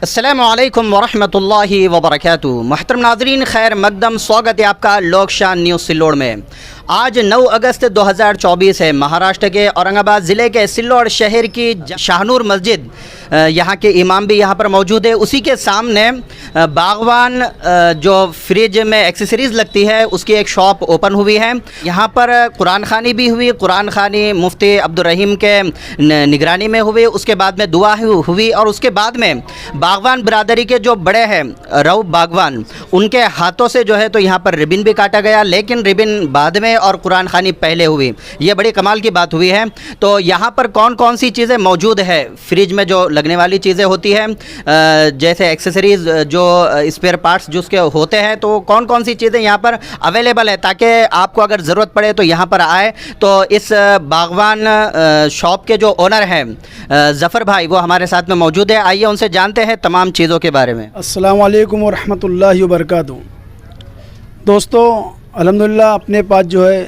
अस्सलामुअलैकुम वरहमतुल्लाहि वबरकातुहू। मुहतरम नाज़रीन, खैर मकदम, स्वागत है आपका लोकशान न्यूज़ सिल्लोड़ में। आज 9 अगस्त 2024 है। महाराष्ट्र के औरंगाबाद ज़िले के सिल्लोड़ शहर की शाहनूर मस्जिद, यहाँ के इमाम भी यहाँ पर मौजूद है। उसी के सामने बागवान जो फ्रिज में एक्सेसरीज़ लगती है उसकी एक शॉप ओपन हुई है। यहाँ पर कुरान खानी भी हुई। कुरान खानी मुफ्ती अब्दुल रहीम के निगरानी में हुई। उसके बाद में दुआ हुई और उसके बाद में बागवान बिरादरी के जो बड़े हैं रऊफ बागवान, उनके हाथों से जो है तो यहाँ पर रिबन भी काटा गया, लेकिन रिबन बाद में और कुरान खानी पहले हुई। ये बड़ी कमाल की बात हुई है। तो यहाँ पर कौन कौन सी चीज़ें मौजूद है फ्रिज में, जो लगने वाली चीज़ें होती हैं, जैसे एक्सेसरीज़, जो स्पेयर पार्ट्स जो उसके होते हैं, तो कौन कौन सी चीज़ें यहाँ पर अवेलेबल है, ताकि आपको अगर ज़रूरत पड़े तो यहाँ पर आए। तो इस बागवान शॉप के जो ओनर हैं ज़फ़र भाई, वो हमारे साथ में मौजूद है। आइए उनसे जानते हैं तमाम चीज़ों के बारे में। अस्सलाम वालेकुम वरहमतुल्लाहि वबरकातुहू। दोस्तों, अल्हम्दुलिल्लाह अपने पास जो है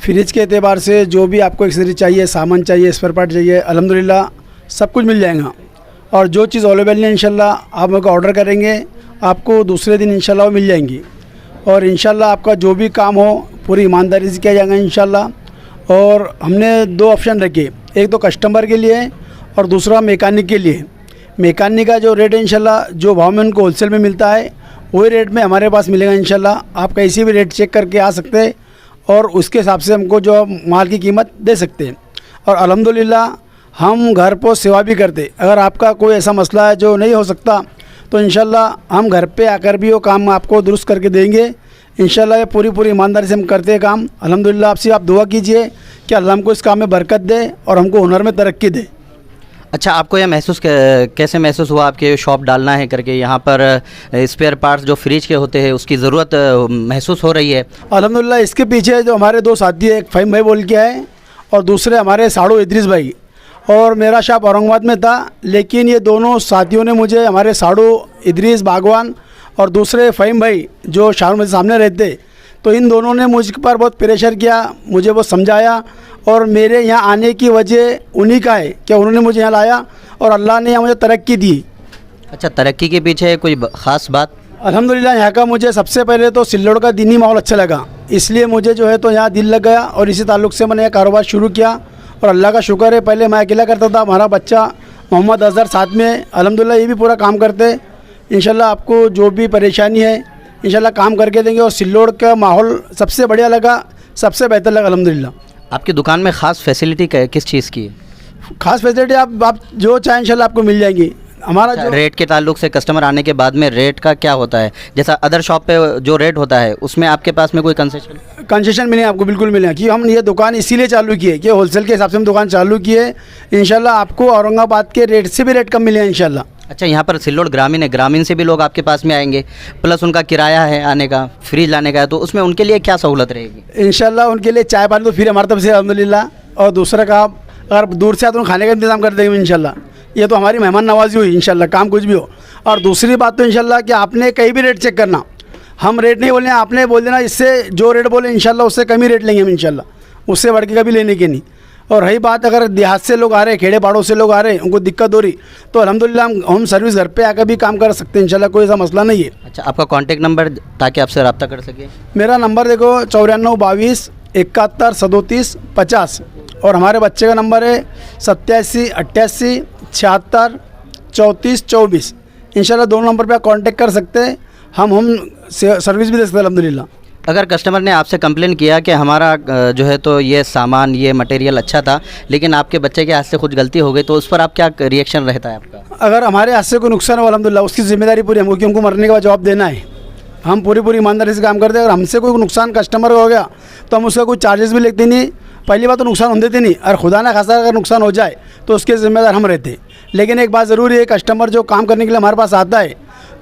फ्रिज के एतबार से जो भी आपको एक्सेसरी चाहिए, सामान चाहिए, स्पेयर पार्ट चाहिए, अल्हम्दुलिल्लाह सब कुछ मिल जाएगा। और जो चीज़ अवेलेबल है इंशाल्लाह आप मेरे को ऑर्डर करेंगे, आपको दूसरे दिन इंशाल्लाह वो मिल जाएंगी। और इंशाल्लाह आपका जो भी काम हो पूरी ईमानदारी से किया जाएगा इंशाल्लाह। और हमने 2 ऑप्शन रखे, एक तो कस्टमर के लिए और दूसरा मैकेनिक के लिए। मैकेनिक का जो रेट है इंशाल्लाह, जो भाव में उनको होलसेल में मिलता है वही रेट में हमारे पास मिलेगा इंशाल्लाह। आप कैसी भी रेट चेक करके आ सकते हैं और उसके हिसाब से हमको जो माल की कीमत दे सकते हैं। और अल्हम्दुलिल्लाह हम घर पर सेवा भी करते। अगर आपका कोई ऐसा मसला है जो नहीं हो सकता तो इंशाल्लाह हम घर पे आकर भी वो काम आपको दुरुस्त करके देंगे इंशाल्लाह। ये पूरी ईमानदारी से हम करते हैं काम। अल्हम्दुलिल्लाह आपसे आप दुआ कीजिए कि अल्लाह हमको इस काम में बरकत दे और हमको हुनर में तरक्की दे। अच्छा, आपको यह कैसे महसूस हुआ आपके शॉप डालना है करके? यहाँ पर स्पेयर पार्ट्स जो फ्रिज के होते हैं उसकी ज़रूरत महसूस हो रही है? अल्हम्दुलिल्लाह इसके पीछे जो हमारे 2 साथी हैं, एक फ़हीम भाई बोल के है और दूसरे हमारे साड़ू इद्रीस भाई। और मेरा शॉप औरंगाबाद में था, लेकिन ये दोनों साथियों ने मुझे, हमारे साड़ू इद्रीस बागवान और दूसरे फ़हीम भाई जो शाहरुख में सामने रहते, तो इन दोनों ने मुझ पर बहुत प्रेशर किया, मुझे बहुत समझाया। और मेरे यहाँ आने की वजह उन्हीं का है कि उन्होंने मुझे यहाँ लाया और अल्लाह ने यहाँ मुझे तरक्की दी। अच्छा, तरक्की के पीछे कोई ख़ास बात? अल्हम्दुलिल्लाह यहाँ का मुझे सबसे पहले तो सिल्लोड़ का दीनी माहौल अच्छा लगा, इसलिए मुझे जो है तो यहाँ दिल लग गया और इसी ताल्लुक़ से मैंने यह कारोबार शुरू किया। और अल्लाह का शुक्र है, पहले मैं अकेला करता था, हमारा बच्चा मोहम्मद अज़हर साथ में, अल्हम्दुलिल्लाह ये भी पूरा काम करते। इंशाल्लाह आपको जो भी परेशानी है इंशाल्लाह काम करके देंगे। और सिल्लोड़ का माहौल सबसे बढ़िया लगा, सबसे बेहतर लगा अल्हम्दुलिल्लाह। आपकी दुकान में ख़ास फैसिलिटी किस चीज़ की है? ख़ास फैसिलिटी आप जो चाहें इंशाल्लाह आपको मिल जाएंगी। हमारा जो रेट के ताल्लुक से, कस्टमर आने के बाद में रेट का क्या होता है? जैसा अदर शॉप पे जो रेट होता है उसमें आपके पास में कोई कंसेशन मिलेगा? आपको बिल्कुल मिलेगा, कि हम ये दुकान इसीलिए चालू किए कि होलसेल के हिसाब से हम दुकान चालू किए। इंशाल्लाह आपको औरंगाबाद के रेट से भी रेट कम मिलेगा इंशाल्लाह। अच्छा, यहाँ पर सिल्लोड़ ग्रामीण है, ग्रामीण से भी लोग आपके पास में आएंगे, प्लस उनका किराया है आने का, फ्रिज लाने का है, तो उसमें उनके लिए क्या सहूलत रहेगी? इंशाल्लाह उनके लिए चाय पानी तो फिर हमारी तरफ से अल्हम्दुलिल्लाह। और दूसरा का अगर दूर से आते हैं खाने का इंतज़ाम कर देंगे इंशाल्लाह। ये तो हमारी मेहमान नवाजी हुई इंशाल्लाह, काम कुछ भी हो। और दूसरी बात तो इंशाल्लाह कि आपने कहीं भी रेट चेक करना, हम रेट नहीं बोलने, आपने बोल देना इससे जो रेट बोले इंशाल्लाह उससे कम ही रेट लेंगे हम इंशाल्लाह, उससे बढ़ के कभी लेने के नहीं। और रही बात अगर देहात से लोग आ रहे हैं, खेड़े पाड़ों से लोग आ रहे हैं, उनको दिक्कत हो रही, तो अल्हम्दुलिल्लाह हम होम सर्विस घर पे आकर भी काम कर सकते हैं इंशाल्लाह, कोई ऐसा मसला नहीं है। अच्छा, आपका कॉन्टैक्ट नंबर ताकि आपसे रब्ता कर सके? मेरा नंबर देखो 94 22 71 37 50। और हमारे बच्चे का नंबर है 87 88 76 34 24। इंशाल्लाह दोनों नंबर पर आप कॉन्टेक्ट कर सकते हैं, हम होम सर्विस भी दे सकते हैं अल्हम्दुलिल्लाह। अगर कस्टमर ने आपसे कंप्लेन किया कि हमारा जो है तो ये सामान, ये मटेरियल अच्छा था, लेकिन आपके बच्चे के हाथ से कुछ गलती हो गई, तो उस पर आप क्या रिएक्शन रहता है आपका? अगर हमारे हाथ से कोई नुकसान हो अल्हम्दुलिल्लाह उसकी ज़िम्मेदारी पूरी हमको, क्योंकि हमको मरने का जवाब देना है। हम पूरी ईमानदारी से काम करते हैं। अगर हमसे कोई नुकसान कस्टमर को हो गया तो हम उसका कोई चार्जेस भी लेते नहीं। पहली बात तो नुकसान होने देते नहीं, और खुदा ना खासा अगर नुकसान हो जाए तो उसके ज़िम्मेदार हम रहते। लेकिन एक बात ज़रूरी है, कस्टमर जो काम करने के लिए हमारे पास आता है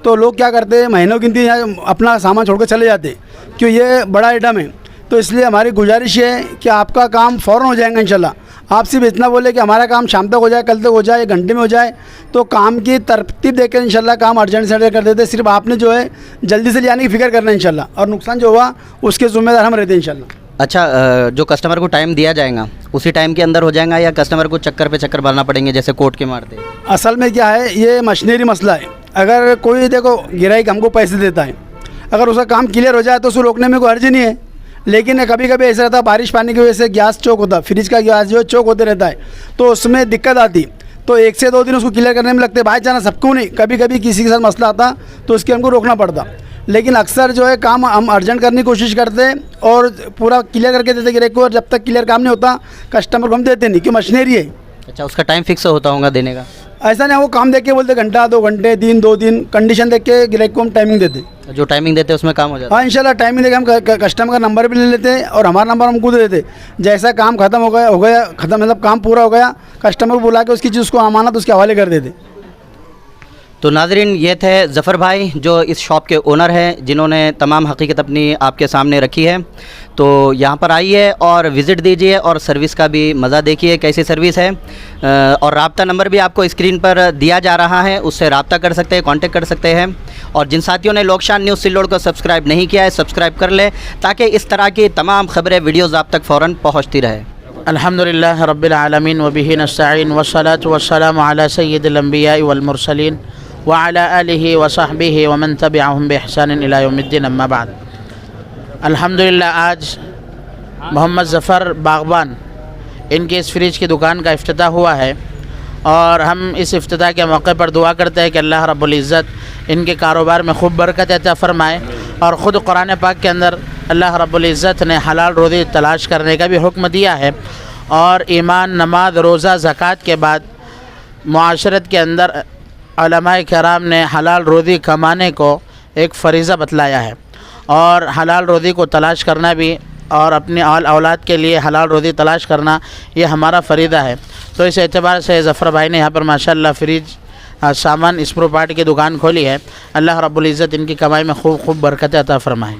तो लोग क्या करते हैं, महीनों गिनती अपना सामान छोड़ कर चले जाते, क्यों ये बड़ा आइटम है। तो इसलिए हमारी गुजारिश है कि आपका काम फ़ौरन हो जाएगा इंशाल्लाह। आप सिर्फ इतना बोले कि हमारा काम शाम तक हो जाए, कल तक हो जाए, घंटे में हो जाए, तो काम की तरतीब देकर इंशाल्लाह काम अर्जेंट से कर देते। सिर्फ आपने जो है जल्दी से ले आने की फ़िक्र करना है इंशाल्लाह, और नुकसान जो हुआ उसके ज़िम्मेदार हम रहते हैं इंशाल्लाह। अच्छा, जो कस्टमर को टाइम दिया जाएगा उसी टाइम के अंदर हो जाएगा या कस्टमर को चक्कर पे चक्कर मारना पड़ेंगे जैसे कोर्ट के मारते? असल में क्या है, ये मशीनरी मसला है। अगर कोई देखो ग्राहक हमको पैसे देता है, अगर उसका काम क्लियर हो जाए तो उसको रोकने में कोई हर्ज नहीं है। लेकिन कभी कभी ऐसा रहता है बारिश पानी की वजह से गैस चौक होता है, फ्रिज का गैस जो चौक होते रहता है, तो उसमें दिक्कत आती। तो 1 से 2 दिन उसको क्लियर करने में लगते। भाई जाना सबको नहीं, कभी कभी किसी के साथ मसला आता तो उसके हमको रोकना पड़ता। लेकिन अक्सर जो है काम हम अर्जेंट करने की कोशिश करते हैं और पूरा क्लियर करके देते ग्राहक को। और जब तक क्लियर काम नहीं होता कस्टमर को हम देते नहीं, क्यों मशीनरी है। अच्छा, उसका टाइम फिक्स होता होगा देने का? ऐसा नहीं, वो काम देख के बोलते घंटा 2 घंटे 3 2 दिन कंडीशन देख के ग्राहक को हम टाइमिंग देते। जो टाइमिंग देते हैं उसमें काम हो जाता है? हाँ इंशाल्लाह टाइमिंग देके हम कस्टमर का नंबर भी ले लेते हैं और हमारा नंबर हमको दे देते। जैसा काम खत्म हो गया खत्म, मतलब काम पूरा हो गया, कस्टमर को बुला के उसकी चीज़ उसको अमानत उसके हवाले कर देते। तो नाज़रीन, ये थे ज़फ़र भाई जो इस शॉप के ओनर हैं, जिन्होंने तमाम हकीकत अपनी आपके सामने रखी है। तो यहाँ पर आइए और विज़िट दीजिए और सर्विस का भी मज़ा देखिए कैसी सर्विस है। और राब्ता नंबर भी आपको स्क्रीन पर दिया जा रहा है, उससे राब्ता कर सकते हैं, कांटेक्ट कर सकते हैं। और जिन साथियों ने लोकशान न्यूज़ सिल्लोड को सब्सक्राइब नहीं किया है, सब्सक्राइब कर ले ताकि इस तरह की तमाम ख़बरें वीडियोज़ आप तक फ़ौरन पहुँचती रहे। अल्हम्दुलिल्लाह रब्बिल आलमीन व बिही नस्तईन वस्सलातु वस्सलामु अला सय्यिदिल अंबिया वल मुरसलीन व अला आलिहि व सहबिहि व मन तबिअहुम बिइहसान इला यौमिद्दीन, अम्मा बाद। अल्हम्दुलिल्लाह आज मोहम्मद ज़फ़र बाग़बान इनके इस फ्रिज की दुकान का इफ्तिताह हुआ है और हम इस इफ्तिताह के मौके पर दुआ करते हैं कि अल्लाह रब्बुल इज़्ज़त इनके कारोबार में खूब बरकत अता फ़रमाए। और ख़ुद कुरान पाक के अंदर अल्लाह रब्बुल इज़्ज़त ने हलाल रोज़ी तलाश करने का भी हुक्म दिया है। और ईमान, नमाज, रोज़ा, ज़कात के बाद मुआशरत के अंदर उलमाए किराम ने हलाल रोज़ी कमाने को एक फ़रीज़ा बतलाया है और हलाल रोज़ी को तलाश करना भी और अपनी औलाद के लिए हलाल रोज़ी तलाश करना ये हमारा फ़रीज़ा है। तो इस एतबार से ज़फ़र भाई ने यहाँ पर माशाअल्लाह फ्रिज सामान स्प्रो पार्ट की दुकान खोली है। अल्लाह रब्बुल इज़्ज़त इनकी कमाई में खूब खूब बरकत अता फ़रमाए।